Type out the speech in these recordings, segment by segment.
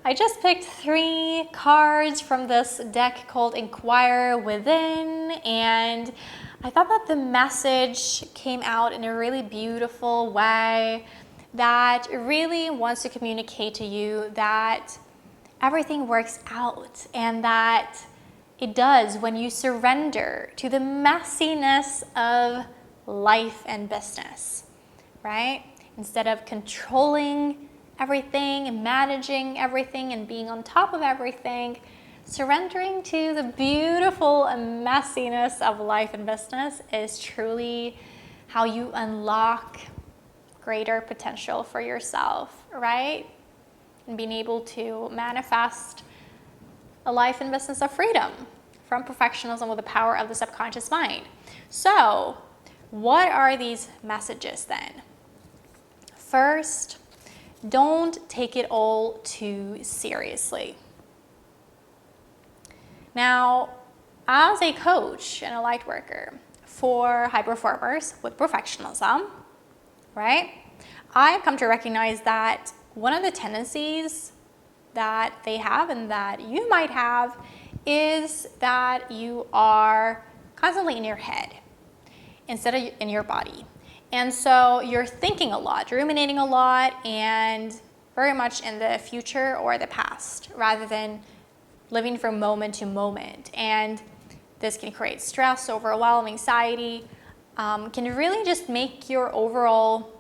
I just picked 3 cards from this deck called Inquire Within, and I thought that the message came out in a really beautiful way that really wants to communicate to you that everything works out, and that it does when you surrender to the messiness of life and business, right? Instead of controlling everything and managing everything and being on top of everything, surrendering to the beautiful messiness of life and business is truly how you unlock greater potential for yourself, right? And being able to manifest a life and business of freedom from perfectionism with the power of the subconscious mind. So, what are these messages then? First, don't take it all too seriously. Now, as a coach and a light worker for high performers with perfectionism, right, I've come to recognize that one of the tendencies that they have and that you might have is that you are constantly in your head instead of in your body. And so you're thinking a lot, ruminating a lot, and very much in the future or the past rather than living from moment to moment. And this can create stress, overwhelm, anxiety, can really just make your overall,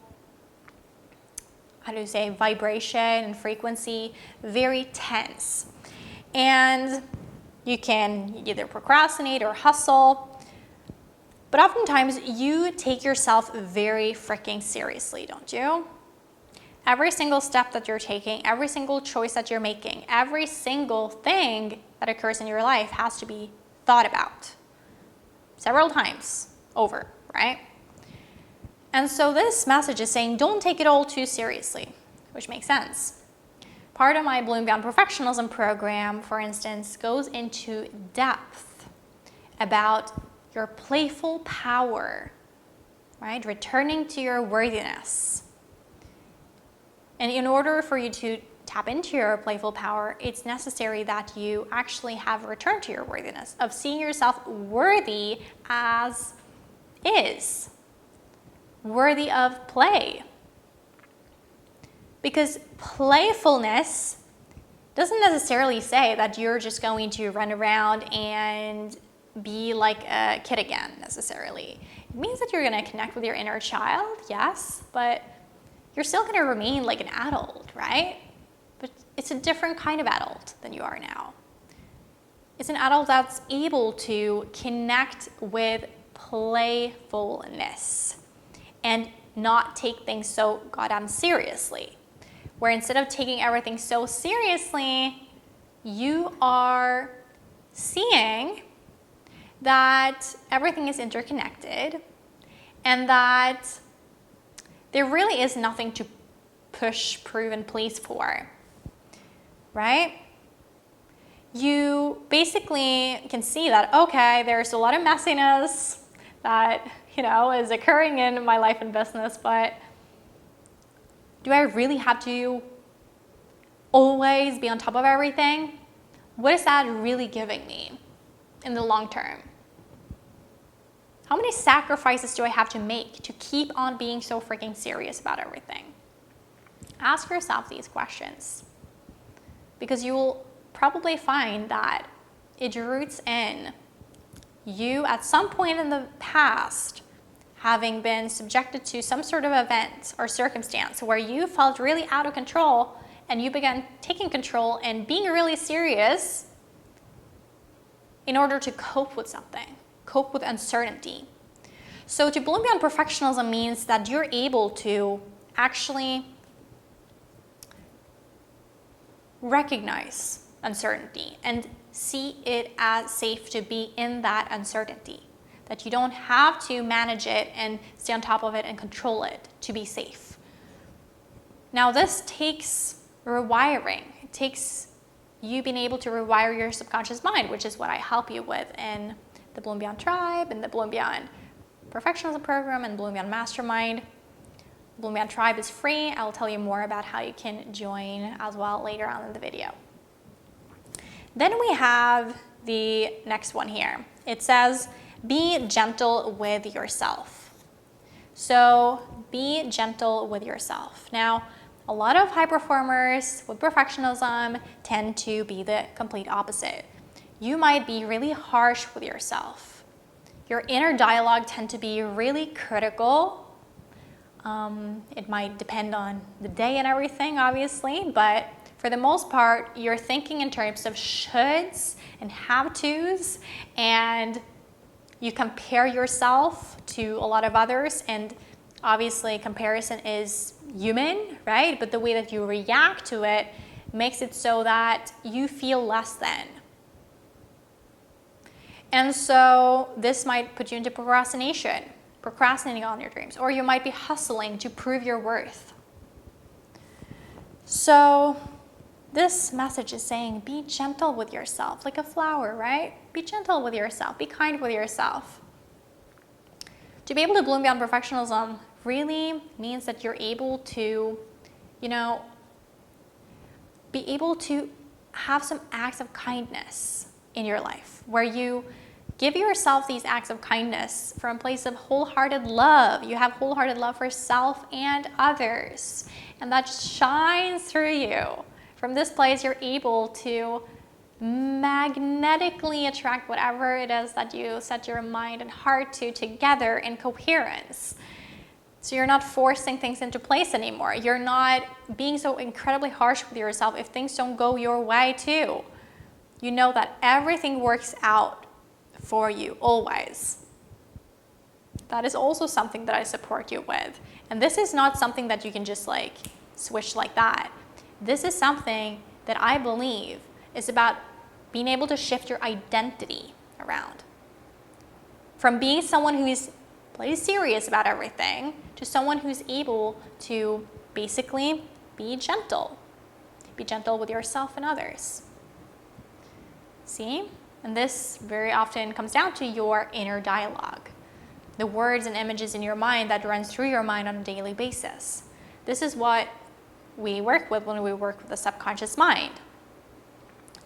vibration and frequency very tense. And you can either procrastinate or hustle, but oftentimes you take yourself very freaking seriously, don't you? Every single step that you're taking, every single choice that you're making, every single thing that occurs in your life has to be thought about several times over, right? And so this message is saying, don't take it all too seriously, which makes sense. Part of my Bloom Beyond Perfectionism program, for instance, goes into depth about your playful power, right? Returning to your worthiness. And in order for you to tap into your playful power, it's necessary that you actually have a return to your worthiness of seeing yourself worthy as is, worthy of play. Because playfulness doesn't necessarily say that you're just going to run around and be like a kid again, necessarily. It means that you're going to connect with your inner child, yes, but you're still going to remain like an adult, right? But it's a different kind of adult than you are now. It's an adult that's able to connect with playfulness and not take things so goddamn seriously. Where instead of taking everything so seriously, you are seeing that everything is interconnected and that there really is nothing to push, prove, and please for, right? You basically can see that, okay, there's a lot of messiness that, is occurring in my life and business, but do I really have to always be on top of everything? What is that really giving me in the long term? How many sacrifices do I have to make to keep on being so freaking serious about everything? Ask yourself these questions, because you will probably find that it roots in you at some point in the past having been subjected to some sort of event or circumstance where you felt really out of control and you began taking control and being really serious in order to cope with something, cope with uncertainty. So to bloom beyond perfectionism means that you're able to actually recognize uncertainty and see it as safe to be in that uncertainty. That you don't have to manage it and stay on top of it and control it to be safe. Now this takes rewiring. It takes you being able to rewire your subconscious mind, which is what I help you with in the Bloom Beyond Tribe and the Bloom Beyond Perfectionism program and Bloom Beyond Mastermind. Bloom Beyond Tribe is free. I'll tell you more about how you can join as well later on in the video. Then we have the next one here. It says, be gentle with yourself. So be gentle with yourself. Now, a lot of high performers with perfectionism tend to be the complete opposite. You might be really harsh with yourself. Your inner dialogue tend to be really critical. It might depend on the day and everything, obviously, but for the most part, you're thinking in terms of shoulds and have-tos, and you compare yourself to a lot of others, and obviously comparison is human, right? But the way that you react to it makes it so that you feel less than. And so this might put you into procrastinating on your dreams, or you might be hustling to prove your worth. So this message is saying, be gentle with yourself, like a flower, right? Be gentle with yourself, be kind with yourself. To be able to bloom beyond perfectionism really means that you're able to, be able to have some acts of kindness in your life, where you give yourself these acts of kindness from a place of wholehearted love. You have wholehearted love for self and others, and that shines through you. From this place, you're able to magnetically attract whatever it is that you set your mind and heart to together in coherence. So you're not forcing things into place anymore. You're not being so incredibly harsh with yourself if things don't go your way too. You know that everything works out for you always. That is also something that I support you with. And this is not something that you can just like switch like that. This is something that I believe is about being able to shift your identity around. From being someone who is pretty serious about everything to someone who's able to basically be gentle. Be gentle with yourself and others. See? And this very often comes down to your inner dialogue. The words and images in your mind that runs through your mind on a daily basis. This is what we work with when we work with the subconscious mind.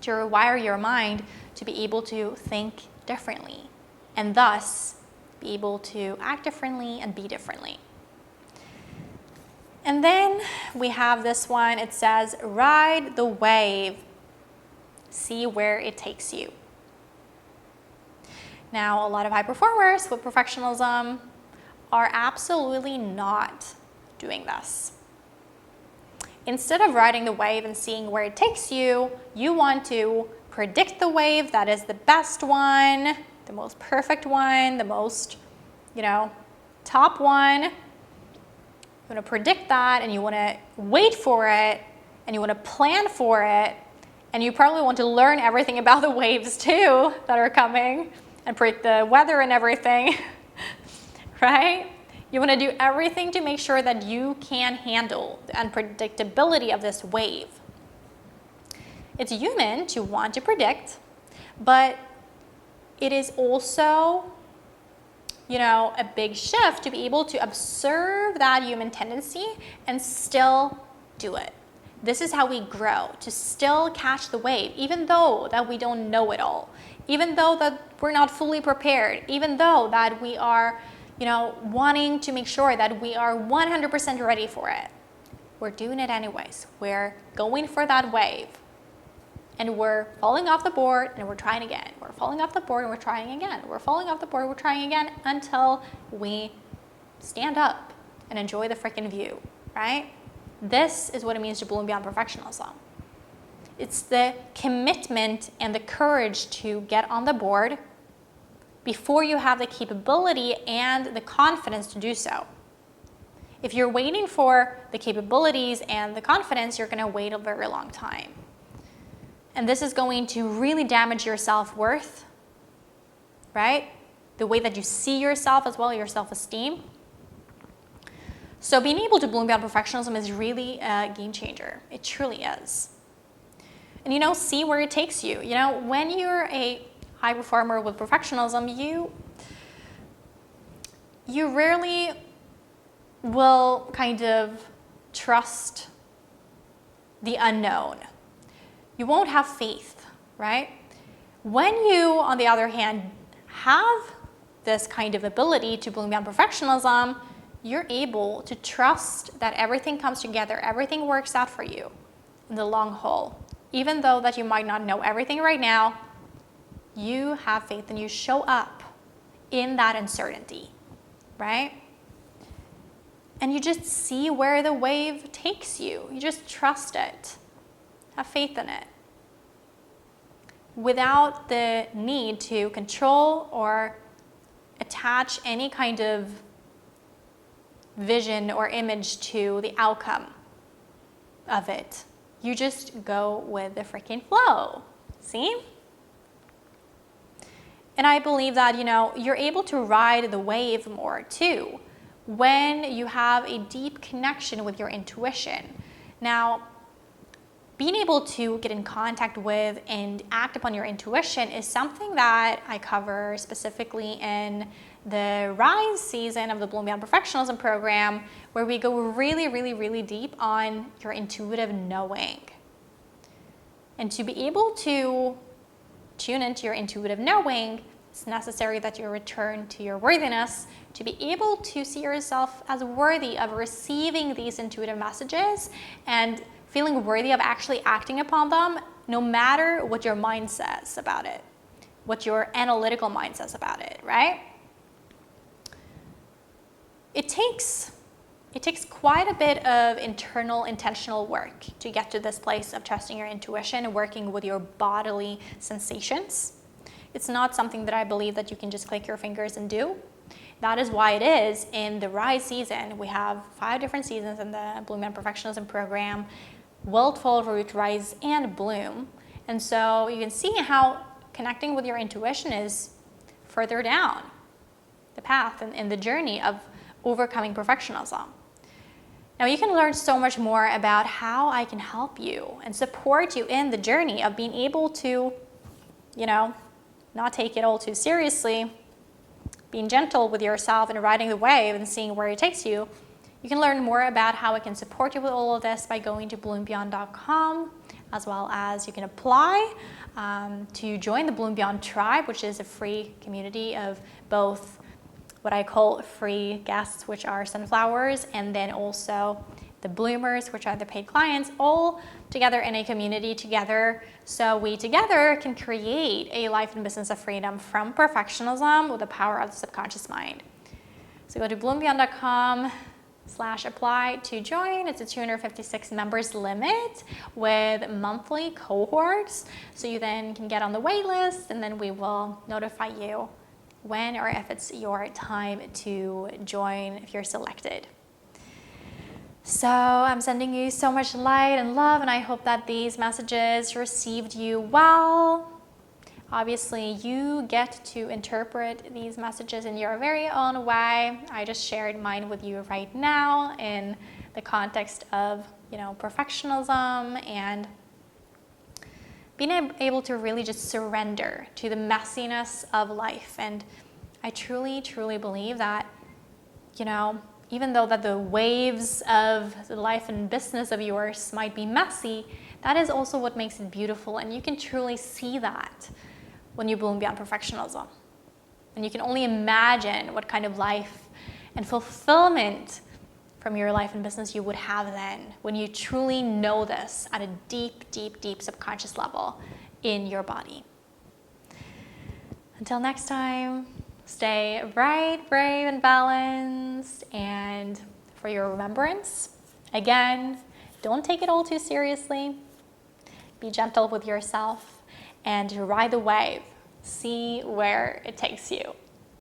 To rewire your mind to be able to think differently, and thus be able to act differently and be differently. And then we have this one. It says, ride the wave, see where it takes you. Now, a lot of high performers with perfectionism are absolutely not doing this. Instead of riding the wave and seeing where it takes you, you want to predict the wave that is the best one, the most perfect one, the most, top one. You want to predict that, and you want to wait for it, and you want to plan for it, and you probably want to learn everything about the waves too that are coming, and predict the weather and everything, right? You want to do everything to make sure that you can handle the unpredictability of this wave. It's human to want to predict, but it is also, a big shift to be able to observe that human tendency and still do it. This is how we grow, to still catch the wave, even though that we don't know it all, even though that we're not fully prepared, even though that we are wanting to make sure that we are 100% ready for it. We're doing it anyways. We're going for that wave. And we're falling off the board and we're trying again. We're falling off the board and we're trying again. We're falling off the board, we're trying again until we stand up and enjoy the freaking view, right? This is what it means to bloom beyond perfectionism. It's the commitment and the courage to get on the board before you have the capability and the confidence to do so. If you're waiting for the capabilities and the confidence, you're going to wait a very long time. And this is going to really damage your self-worth, right? The way that you see yourself as well, your self-esteem. So being able to bloom beyond perfectionism is really a game changer. It truly is. And see where it takes you. When you're a high performer with perfectionism, you rarely will kind of trust the unknown. You won't have faith, right? When you, on the other hand, have this kind of ability to bloom beyond perfectionism, you're able to trust that everything comes together, everything works out for you in the long haul. Even though that you might not know everything right now, you have faith and you show up in that uncertainty, right? And you just see where the wave takes you. You just trust it. Have faith in it. Without the need to control or attach any kind of vision or image to the outcome of it. You just go with the freaking flow. See? And I believe that, you're able to ride the wave more too when you have a deep connection with your intuition. Now, being able to get in contact with and act upon your intuition is something that I cover specifically in the Rise season of the Bloom Beyond Perfectionism program, where we go really, really, really deep on your intuitive knowing. And to be able to tune into your intuitive knowing, it's necessary that you return to your worthiness to be able to see yourself as worthy of receiving these intuitive messages and feeling worthy of actually acting upon them, no matter what your mind says about it, what your analytical mind says about it, right? It takes quite a bit of internal intentional work to get to this place of trusting your intuition and working with your bodily sensations. It's not something that I believe that you can just click your fingers and do. That is why it is in the Rise season. We have 5 different seasons in the Bloom Beyond Perfectionism program: Wild, Full, Root, Rise, and Bloom. And so you can see how connecting with your intuition is further down the path and in the journey of overcoming perfectionism. Now you can learn so much more about how I can help you and support you in the journey of being able to, not take it all too seriously, being gentle with yourself and riding the wave and seeing where it takes you. You can learn more about how I can support you with all of this by going to bloombeyond.com, as well as you can apply to join the Bloom Beyond Tribe, which is a free community of both what I call free guests, which are sunflowers, and then also the bloomers, which are the paid clients, all together in a community together. So we together can create a life and business of freedom from perfectionism with the power of the subconscious mind. So go to bloombeyond.com/apply to join. It's a 256 members limit with monthly cohorts. So you then can get on the wait list, and then we will notify you when or if it's your time to join if you're selected. So I'm sending you so much light and love, and I hope that these messages received you well. Obviously, you get to interpret these messages in your very own way. I just shared mine with you right now in the context of, perfectionism and being able to really just surrender to the messiness of life. And I truly, truly believe that, even though that the waves of the life and business of yours might be messy, that is also what makes it beautiful. And you can truly see that when you bloom beyond perfectionism. And you can only imagine what kind of life and fulfillment from your life and business you would have then, when you truly know this at a deep, deep, deep subconscious level in your body. Until next time, stay bright, brave, and balanced. And for your remembrance, again, don't take it all too seriously. Be gentle with yourself and ride the wave. See where it takes you.